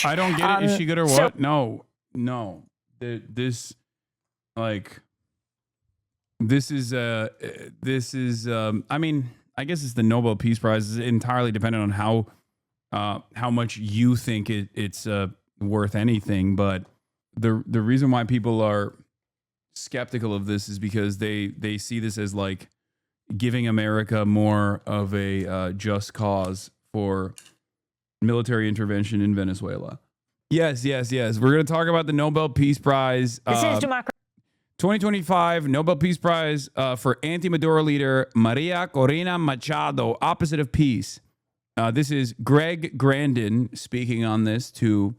I don't get it. Is she good or what? No. This is I mean, I guess it's the Nobel Peace Prize. It's entirely dependent on how much you think it's worth anything. But the reason why people are skeptical of this is because they see this as like giving America more of a just cause for military intervention in Venezuela. Yes. We're going to talk about the Nobel Peace Prize. This is democracy. 2025 Nobel Peace Prize for anti-Maduro leader Maria Corina Machado, opposite of peace. This is Greg Grandin speaking on this to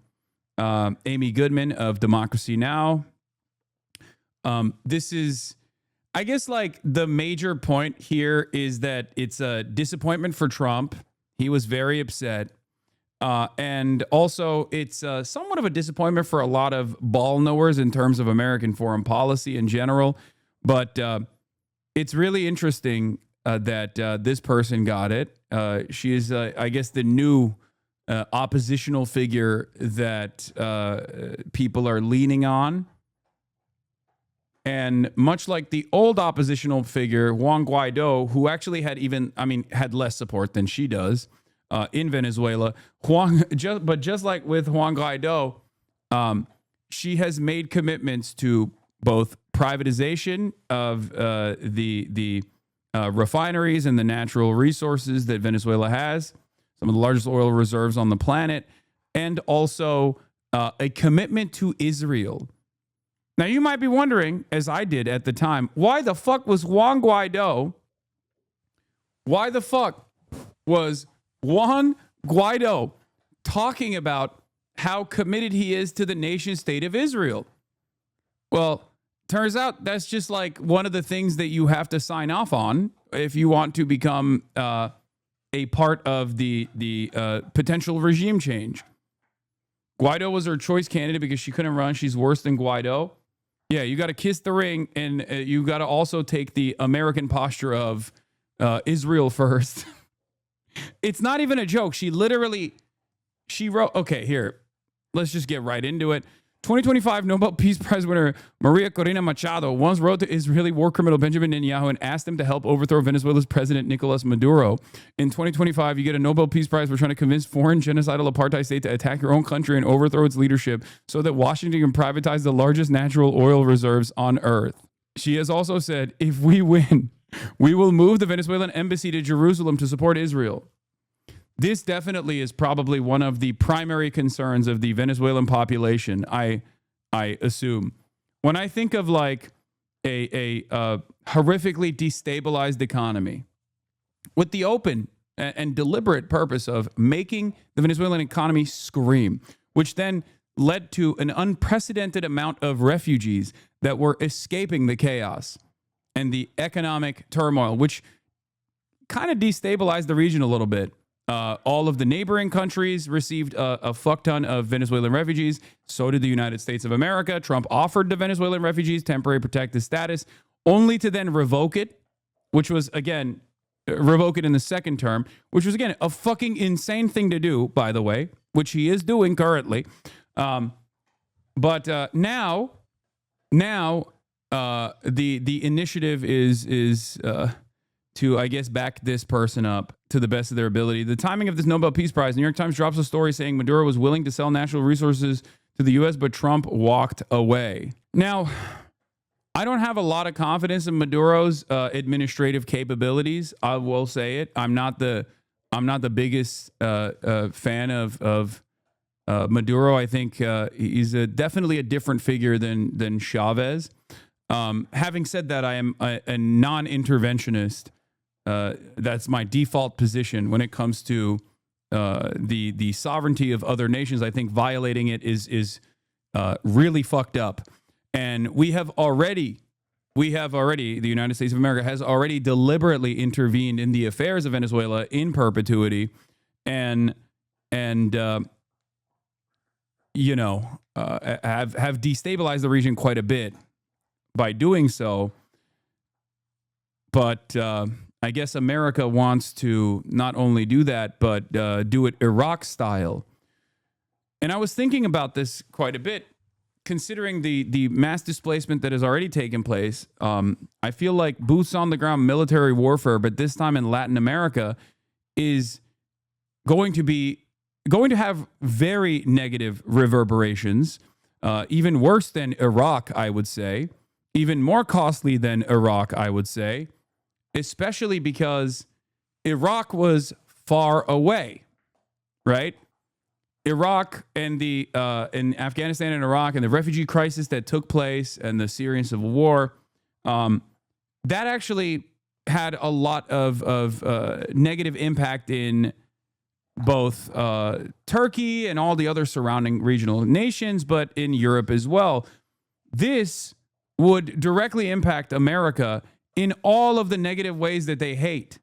Amy Goodman of Democracy Now! This is, I guess, like the major point here is that it's a disappointment for Trump. He was very upset. And also, it's somewhat of a disappointment for a lot of ball knowers in terms of American foreign policy in general. But it's really interesting that this person got it. She is, I guess, the new oppositional figure that people are leaning on. And much like the old oppositional figure, Juan Guaido, who actually had less support than she does in Venezuela. But just like with Juan Guaido, she has made commitments to both privatization of the refineries and the natural resources that Venezuela has, some of the largest oil reserves on the planet, and also a commitment to Israel. Now, you might be wondering, as I did at the time, why the fuck was Juan Guaido talking about how committed he is to the nation state of Israel? Well, turns out that's just like one of the things that you have to sign off on if you want to become a part of the potential regime change. Guaido was her choice candidate because she couldn't run. She's worse than Guaido. Yeah, you got to kiss the ring, and you got to also take the American posture of Israel first. It's not even a joke. She wrote, okay, here, let's just get right into it. 2025 Nobel Peace Prize winner Maria Corina Machado once wrote to Israeli war criminal Benjamin Netanyahu and asked him to help overthrow Venezuela's president Nicolas Maduro. In 2025, you get a Nobel Peace Prize for trying to convince foreign genocidal apartheid state to attack your own country and overthrow its leadership so that Washington can privatize the largest natural oil reserves on earth. She has also said, if we win, we will move the Venezuelan embassy to Jerusalem to support Israel. This definitely is probably one of the primary concerns of the Venezuelan population, I assume. When I think of like a horrifically destabilized economy with the open and deliberate purpose of making the Venezuelan economy scream, which then led to an unprecedented amount of refugees that were escaping the chaos and the economic turmoil, which kind of destabilized the region a little bit. All of the neighboring countries received a fuck ton of Venezuelan refugees. So did the United States of America. Trump offered the Venezuelan refugees temporary protected status, only to then revoke it, which was, again, revoke it in the second term, which was, again, a fucking insane thing to do, by the way, which he is doing currently. But now, the initiative is to, I guess, back this person up to the best of their ability. The timing of this Nobel Peace Prize, New York Times drops a story saying Maduro was willing to sell natural resources to the U.S., but Trump walked away. Now, I don't have a lot of confidence in Maduro's administrative capabilities. I will say it. I'm not the biggest fan of Maduro. I think he's definitely a different figure than Chavez. Having said that, I am a non-interventionist. That's my default position when it comes to the sovereignty of other nations. I think violating it is really fucked up. And we have already, the United States of America has already deliberately intervened in the affairs of Venezuela in perpetuity and have destabilized the region quite a bit by doing so. But I guess America wants to not only do that, but do it Iraq style. And I was thinking about this quite a bit, considering the mass displacement that has already taken place. I feel like boots on the ground military warfare, but this time in Latin America, is going to have very negative reverberations, even worse than Iraq, I would say, even more costly than Iraq, I would say, especially because Iraq was far away, right? Iraq and in Afghanistan and Iraq and the refugee crisis that took place and the Syrian civil war, that actually had a lot of negative impact in both Turkey and all the other surrounding regional nations, but in Europe as well. This would directly impact America in all of the negative ways that they hate.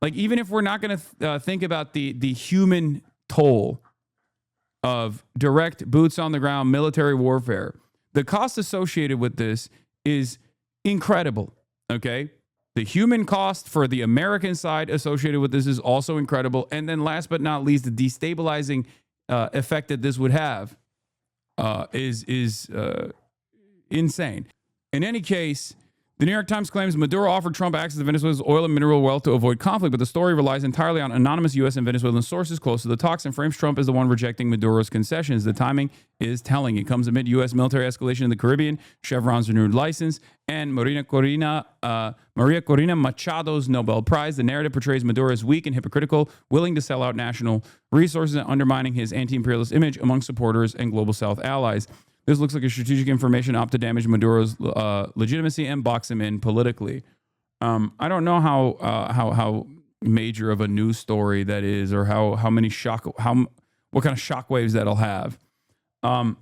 Like, even if we're not going to think about the human toll of direct boots on the ground military warfare, the cost associated with this is incredible. Okay. The human cost for the American side associated with this is also incredible. And then last but not least, the destabilizing effect that this would have is insane. In any case, the New York Times claims Maduro offered Trump access to Venezuela's oil and mineral wealth to avoid conflict, but the story relies entirely on anonymous U.S. and Venezuelan sources close to the talks and frames Trump as the one rejecting Maduro's concessions. The timing is telling. It comes amid U.S. military escalation in the Caribbean, Chevron's renewed license, and Maria Corina Machado's Nobel Prize. The narrative portrays Maduro as weak and hypocritical, willing to sell out national resources and undermining his anti-imperialist image among supporters and global South allies. This looks like a strategic information op to damage Maduro's legitimacy and box him in politically. I don't know how major of a news story that is, or what kind of shockwaves that'll have. And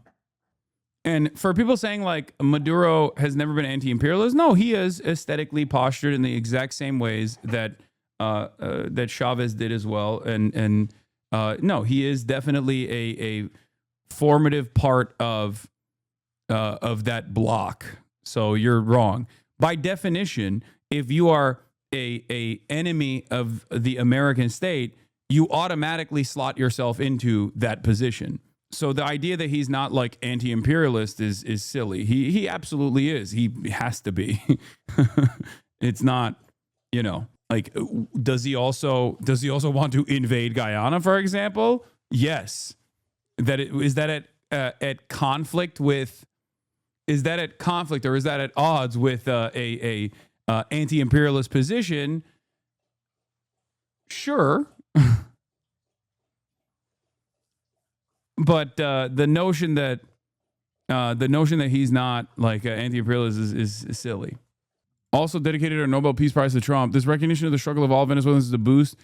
for people saying like Maduro has never been anti-imperialist, no, he is aesthetically postured in the exact same ways that that Chavez did as well. And no, he is definitely a formative part of that block. So you're wrong. By definition, if you are a enemy of the American state, you automatically slot yourself into that position. So the idea that he's not like anti-imperialist is silly. He absolutely is. He has to be. It's not, like, does he also want to invade Guyana, for example? Yes. Is that at conflict with? Is that at conflict, or is that at odds with a anti-imperialist position? Sure. But the notion that he's not like anti-imperialist is silly. Also dedicated our Nobel Peace Prize to Trump. This recognition of the struggle of all Venezuelans is a boost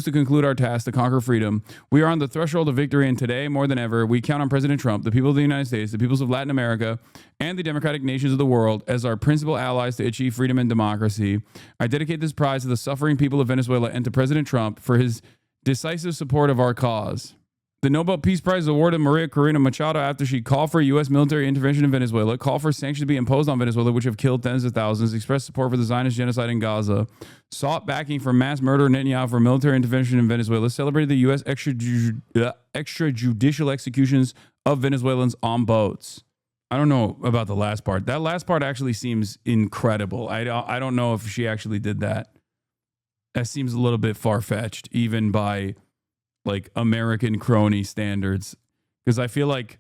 to conclude our task to conquer freedom. We are on the threshold of victory, and today, more than ever, we count on President Trump, the people of the United States, the peoples of Latin America, and the democratic nations of the world as our principal allies to achieve freedom and democracy. I dedicate this prize to the suffering people of Venezuela and to President Trump for his decisive support of our cause. The Nobel Peace Prize is awarded Maria Corina Machado after she called for U.S. military intervention in Venezuela, called for sanctions to be imposed on Venezuela, which have killed tens of thousands, expressed support for the Zionist genocide in Gaza, sought backing for mass murder in Netanyahu for military intervention in Venezuela, celebrated the U.S. extrajudicial executions of Venezuelans on boats. I don't know about the last part. That last part actually seems incredible. I don't know if she actually did that. That seems a little bit far-fetched, even by like American crony standards, because I feel like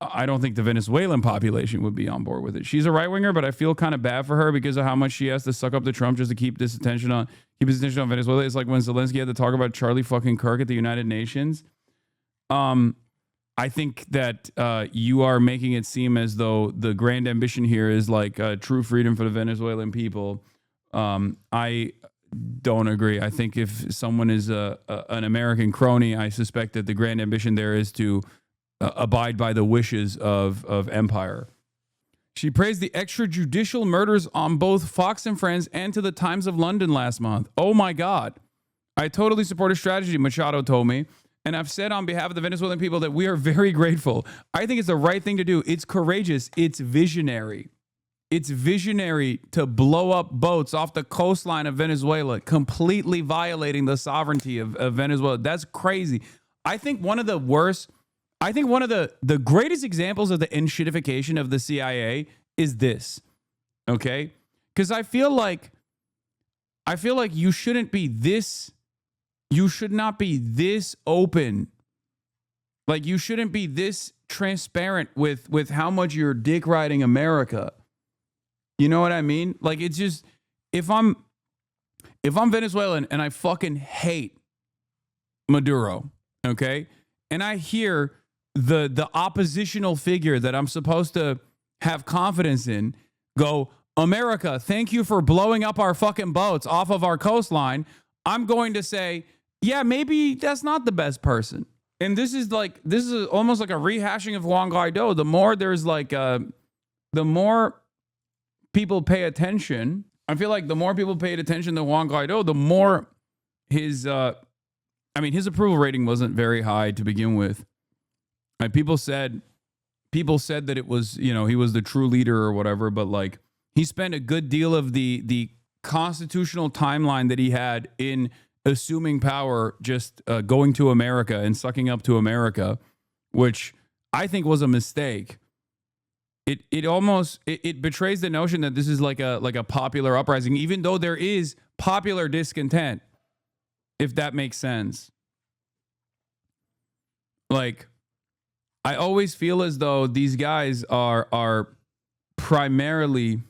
I don't think the Venezuelan population would be on board with it. She's a right winger, but I feel kind of bad for her because of how much she has to suck up to Trump just to keep his attention on Venezuela. It's like when Zelensky had to talk about Charlie fucking Kirk at the United Nations. I think that you are making it seem as though the grand ambition here is like true freedom for the Venezuelan people. I don't agree. I think if someone is an American crony, I suspect that the grand ambition there is to abide by the wishes of empire. She praised the extrajudicial murders on both Fox and Friends and to the Times of London last month. Oh my God. I totally support a strategy, Machado told me. And I've said on behalf of the Venezuelan people that we are very grateful. I think it's the right thing to do. It's courageous. It's visionary. It's visionary to blow up boats off the coastline of Venezuela, completely violating the sovereignty of Venezuela. That's crazy. I think one of the greatest examples of the enshittification of the CIA is this. Okay? Because I feel like you should not be this open. Like, you shouldn't be this transparent with how much you're dick riding America. You know what I mean? Like, it's just, if I'm Venezuelan and I fucking hate Maduro, okay? And I hear the oppositional figure that I'm supposed to have confidence in go, America, thank you for blowing up our fucking boats off of our coastline. I'm going to say, yeah, maybe that's not the best person. And this is almost like a rehashing of Juan Guaido. The more there's the more people pay attention, I feel like the more people paid attention to Juan Guaido, the more his approval rating wasn't very high to begin with. People said that it was, he was the true leader or whatever, but like, he spent a good deal of the constitutional timeline that he had in assuming power, just going to America and sucking up to America, which I think was a mistake. It betrays the notion that this is like a popular uprising, even though there is popular discontent, if that makes sense. Like, I always feel as though these guys are primarily.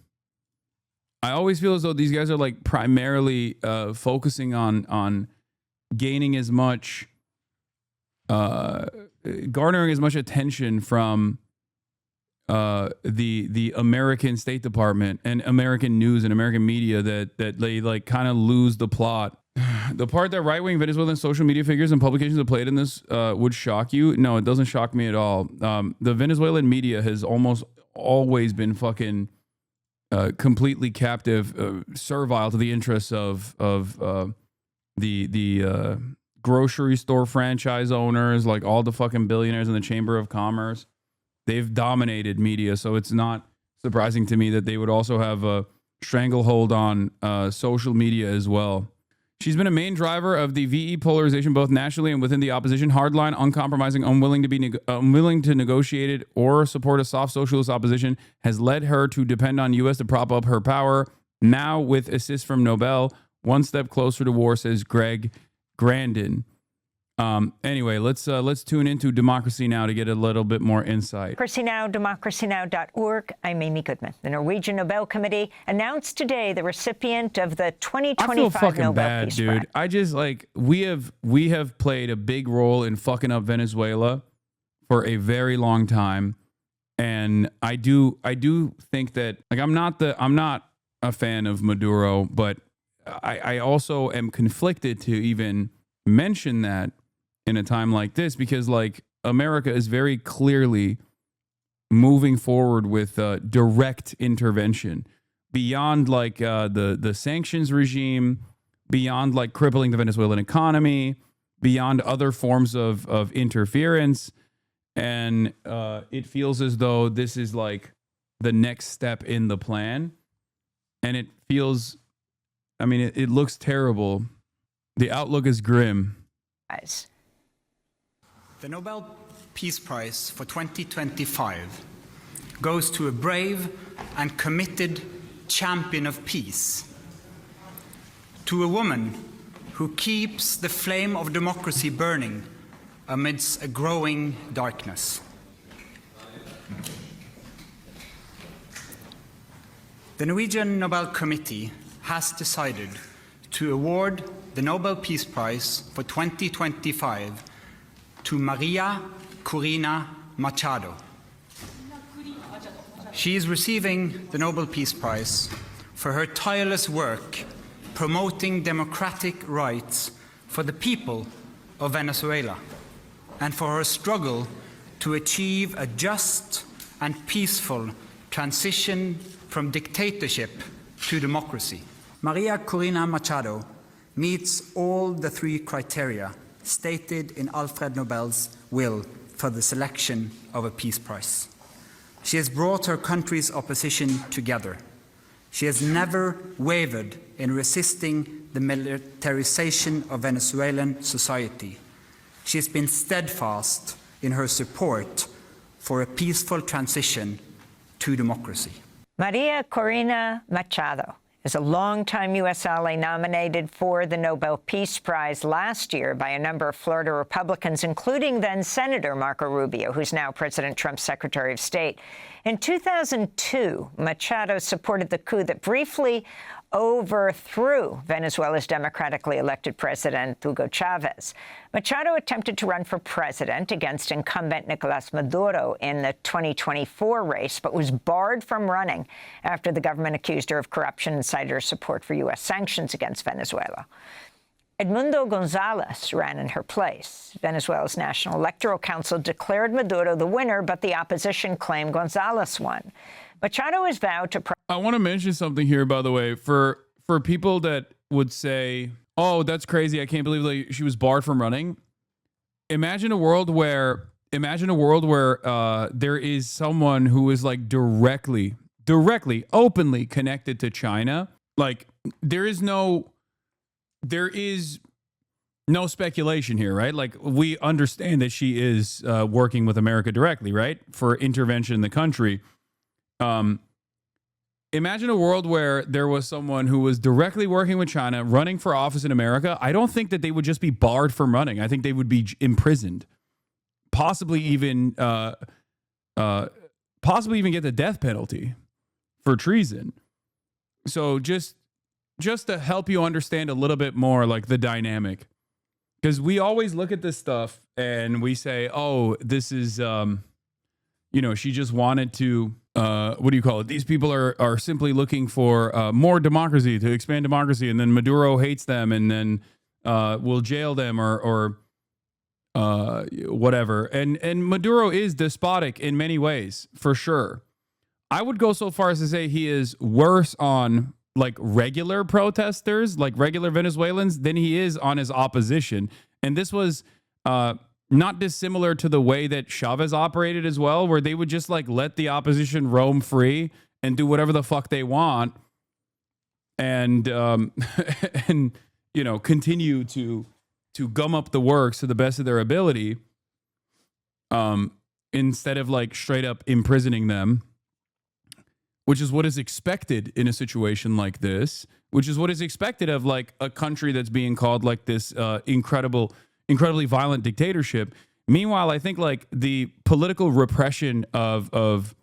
I always feel as though these guys are like primarily focusing on gaining as much, garnering as much attention from the American State Department and American news and American media that they like kind of lose the plot. The part that right-wing Venezuelan social media figures and publications have played in this would shock you. No, it doesn't shock me at all. The Venezuelan media has almost always been fucking completely captive, servile to the interests of the grocery store franchise owners, like all the fucking billionaires in the Chamber of Commerce. They've dominated media, so it's not surprising to me that they would also have a stranglehold on social media as well. She's been a main driver of the VE polarization, both nationally and within the opposition. Hardline, uncompromising, unwilling to negotiate it or support a soft socialist opposition has led her to depend on U.S. to prop up her power. Now, with assist from Nobel, one step closer to war, says Greg Grandin. Anyway, let's tune into Democracy Now! To get a little bit more insight. Democracy Now!, democracynow.org. I'm Amy Goodman. The Norwegian Nobel Committee announced today the recipient of the 2025 I feel fucking Nobel bad, Peace dude. Prize. I just like we have played a big role in fucking up Venezuela for a very long time, and I do think that like I'm not a fan of Maduro, but I also am conflicted to even mention that in a time like this, because like America is very clearly moving forward with direct intervention beyond like the sanctions regime, beyond like crippling the Venezuelan economy, beyond other forms of interference. And it feels as though this is like the next step in the plan. And it feels, I mean, it looks terrible. The outlook is grim. The Nobel Peace Prize for 2025 goes to a brave and committed champion of peace, to a woman who keeps the flame of democracy burning amidst a growing darkness. The Norwegian Nobel Committee has decided to award the Nobel Peace Prize for 2025 to Maria Corina Machado. She is receiving the Nobel Peace Prize for her tireless work promoting democratic rights for the people of Venezuela and for her struggle to achieve a just and peaceful transition from dictatorship to democracy. Maria Corina Machado meets all the three criteria stated in Alfred Nobel's will for the selection of a peace prize. She has brought her country's opposition together. She has never wavered in resisting the militarization of Venezuelan society. she has been steadfast in her support for a peaceful transition to democracy. Maria Corina Machado is a longtime U.S. ally nominated for the Nobel Peace Prize last year by a number of Florida Republicans, including then-Senator Marco Rubio, who's now President Trump's Secretary of State. In 2002, Machado supported the coup that briefly overthrew Venezuela's democratically elected president, Hugo Chavez. Machado attempted to run for president against incumbent Nicolas Maduro in the 2024 race, but was barred from running after the government accused her of corruption and cited her support for U.S. sanctions against Venezuela. Edmundo Gonzalez ran in her place. Venezuela's National Electoral Council declared Maduro the winner, but the opposition claimed Gonzalez won. Machado has vowed to... I want to mention something here, by the way, for people that would say, oh, that's crazy, I can't believe like, she was barred from running. Imagine a world where there is someone who is like directly, openly connected to China. Like there is no speculation here, right? Like we understand that she is working with America directly, right? For intervention in the country. Imagine a world where there was someone who was directly working with China, running for office in America. I don't think that they would just be barred from running. I think they would be imprisoned, possibly even get the death penalty for treason. So just to help you understand a little bit more, like the dynamic, because we always look at this stuff and we say, oh, this is, she just wanted to. What do you call it? These people are simply looking for more democracy, to expand democracy, and then Maduro hates them, and then will jail them or whatever. And Maduro is despotic in many ways, for sure. I would go so far as to say he is worse on like regular protesters, like regular Venezuelans, than he is on his opposition. And this was not dissimilar to the way that Chavez operated as well, where they would just like let the opposition roam free and do whatever the fuck they want, and and continue to gum up the works to the best of their ability, instead of like straight up imprisoning them, which is what is expected in a situation like this, which is what is expected of like a country that's being called like this incredibly violent dictatorship. Meanwhile, I think like the political repression of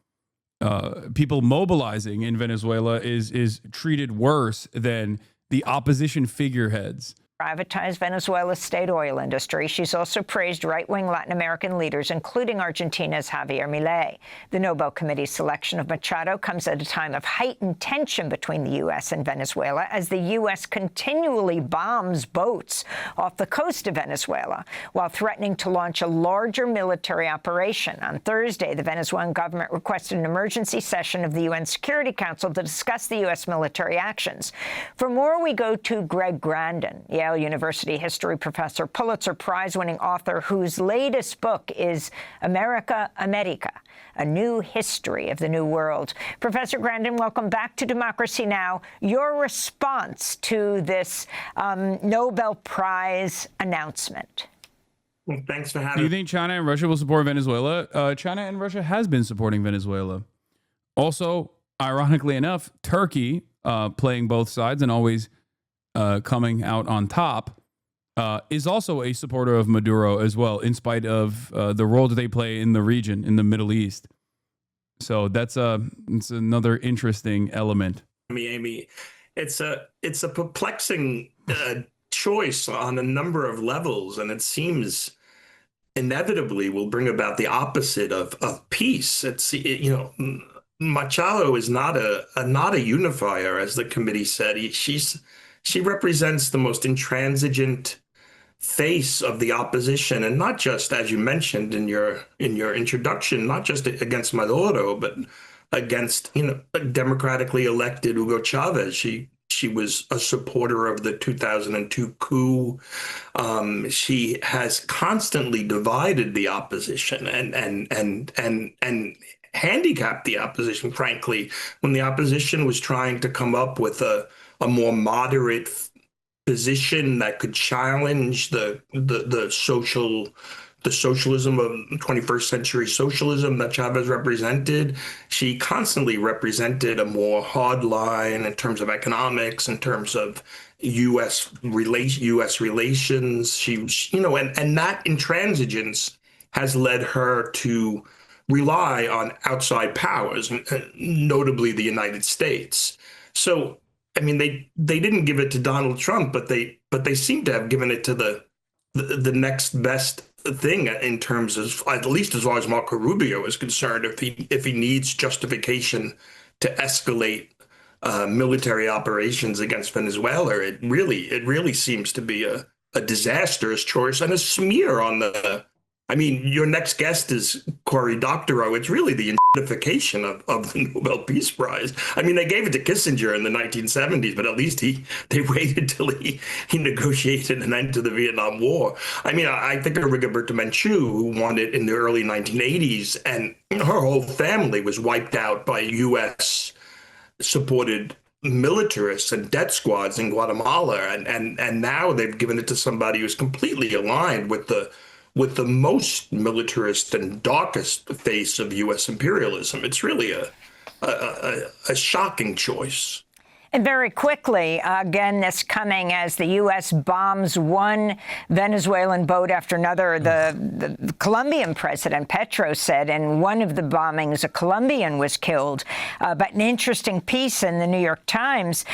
people mobilizing in Venezuela is treated worse than the opposition figureheads. Privatized Venezuela's state oil industry. She's also praised right-wing Latin American leaders, including Argentina's Javier Milei. The Nobel Committee's selection of Machado comes at a time of heightened tension between the U.S. and Venezuela, as the U.S. continually bombs boats off the coast of Venezuela, while threatening to launch a larger military operation. On Thursday, the Venezuelan government requested an emergency session of the UN Security Council to discuss the U.S. military actions. For more, we go to Greg Grandin, Yale University history professor, Pulitzer Prize-winning author, whose latest book is America, A New History of the New World. Professor Grandin, welcome back to Democracy Now! Your response to this Nobel Prize announcement. Well, thanks for having me. Do you think China and Russia will support Venezuela? China and Russia has been supporting Venezuela. Also, ironically enough, Turkey, playing both sides and always coming out on top, is also a supporter of Maduro as well, in spite of the role that they play in the region, in the Middle East. So it's another interesting element. Amy, it's a perplexing choice on a number of levels, and it seems inevitably will bring about the opposite of peace. Machado is not a unifier, as the committee said. She represents the most intransigent face of the opposition, and not just, as you mentioned in your introduction, not just against Maduro, but against democratically elected Hugo Chavez. She was a supporter of the 2002 coup. She has constantly divided the opposition and handicapped the opposition, frankly, when the opposition was trying to come up with a more moderate position that could challenge the socialism of 21st century socialism that Chavez represented. She constantly represented a more hard line in terms of economics, in terms of U.S. relations. And that intransigence has led her to rely on outside powers, notably the United States. So, I mean, they didn't give it to Donald Trump, but they seem to have given it to the next best thing in terms of, at least as far as Marco Rubio is concerned, if he needs justification to escalate military operations against Venezuela, it really seems to be a disastrous choice and a smear on the. I mean, your next guest is Cory Doctorow. It's really the identification of the Nobel Peace Prize. I mean, they gave it to Kissinger in the 1970s, but at least they waited till he negotiated an end to the Vietnam War. I mean, I think of Rigoberta Menchú, who won it in the early 1980s, and her whole family was wiped out by U.S. supported militarists and death squads in Guatemala, and now they've given it to somebody who's completely aligned with the most militarist and darkest face of U.S. imperialism. It's really a shocking choice. And very quickly, again, this coming as the U.S. bombs one Venezuelan boat after another. The Colombian president, Petro, said in one of the bombings, a Colombian was killed. But an interesting piece in the New York Times,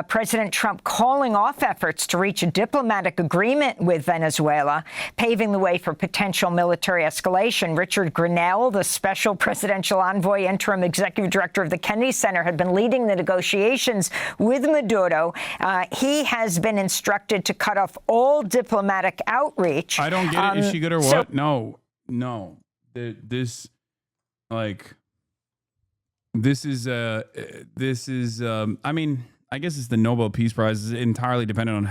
President Trump calling off efforts to reach a diplomatic agreement with Venezuela, paving the way for potential military escalation. Richard Grenell, the special presidential envoy, interim executive director of the Kennedy Center, had been leading the negotiations with Maduro. He has been instructed to cut off all diplomatic outreach. I don't get it. Is she good or what? No. This is I mean, I guess it's the Nobel Peace Prize. It's entirely dependent on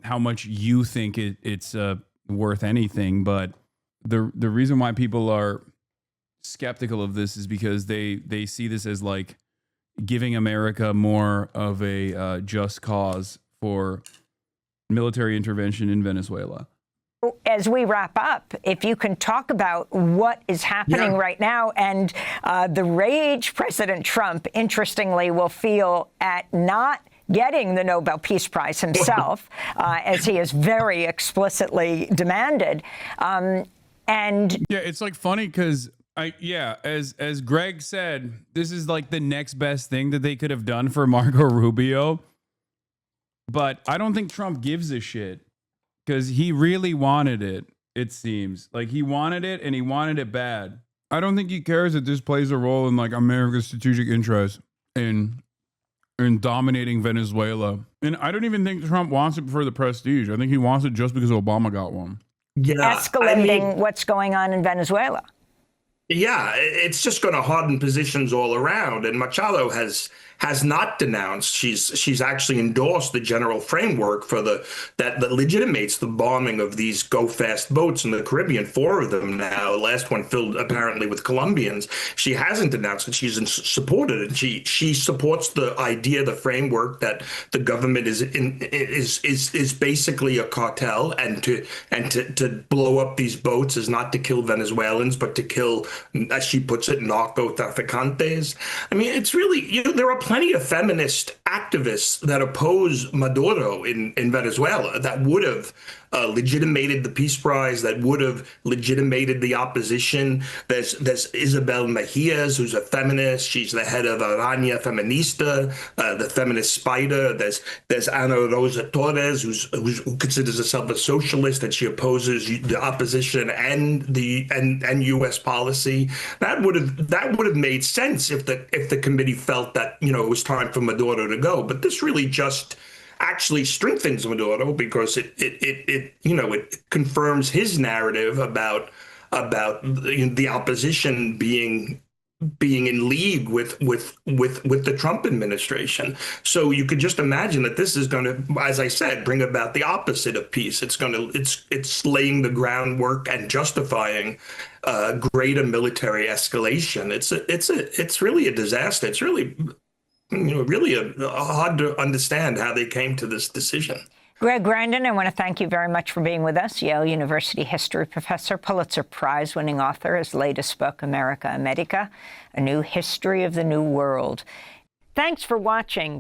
how much you think it's worth anything. But the reason why people are skeptical of this is because they see this as like giving America more of a just cause for military intervention in Venezuela. As we wrap up, if you can talk about what is happening right now and the rage President Trump, interestingly, will feel at not getting the Nobel Peace Prize himself, as he has very explicitly demanded. And yeah, it's like funny because as Greg said, this is like the next best thing that they could have done for Marco Rubio. But I don't think Trump gives a shit because he really wanted it, it seems. Like he wanted it and he wanted it bad. I don't think he cares that this plays a role in like America's strategic interest in dominating Venezuela. And I don't even think Trump wants it for the prestige. I think he wants it just because Obama got one. Yeah, escalating what's going on in Venezuela. Yeah, it's just going to harden positions all around. And Machado has not denounced. She's actually endorsed the general framework for that legitimates the bombing of these go fast boats in the Caribbean. 4 of them now. The last one filled apparently with Colombians. She hasn't denounced it. She's supported it. She supports the idea, the framework that the government is basically a cartel, and to blow up these boats is not to kill Venezuelans, but to kill, as she puts it, narcotraficantes. I mean, it's really, there are plenty of feminist activists that oppose Maduro in Venezuela that would have legitimated the Peace Prize, that would have legitimated the opposition. There's Isabel Mejias, who's a feminist. She's the head of Araña Feminista, the feminist spider. There's Ana Rosa Torres, who considers herself a socialist, and she opposes the opposition and U.S. policy. That would have made sense if the committee felt that it was time for Maduro to go. But this really just actually strengthens Maduro because it confirms his narrative about the opposition being in league with the Trump administration. So you could just imagine that this is going to, as I said, bring about the opposite of peace. It's laying the groundwork and justifying greater military escalation. It's really a disaster. It's really really hard to understand how they came to this decision. Greg Grandin, I want to thank you very much for being with us. Yale University history professor, Pulitzer Prize-winning author. His latest book, America America, A New History of the New World. Thanks for watching.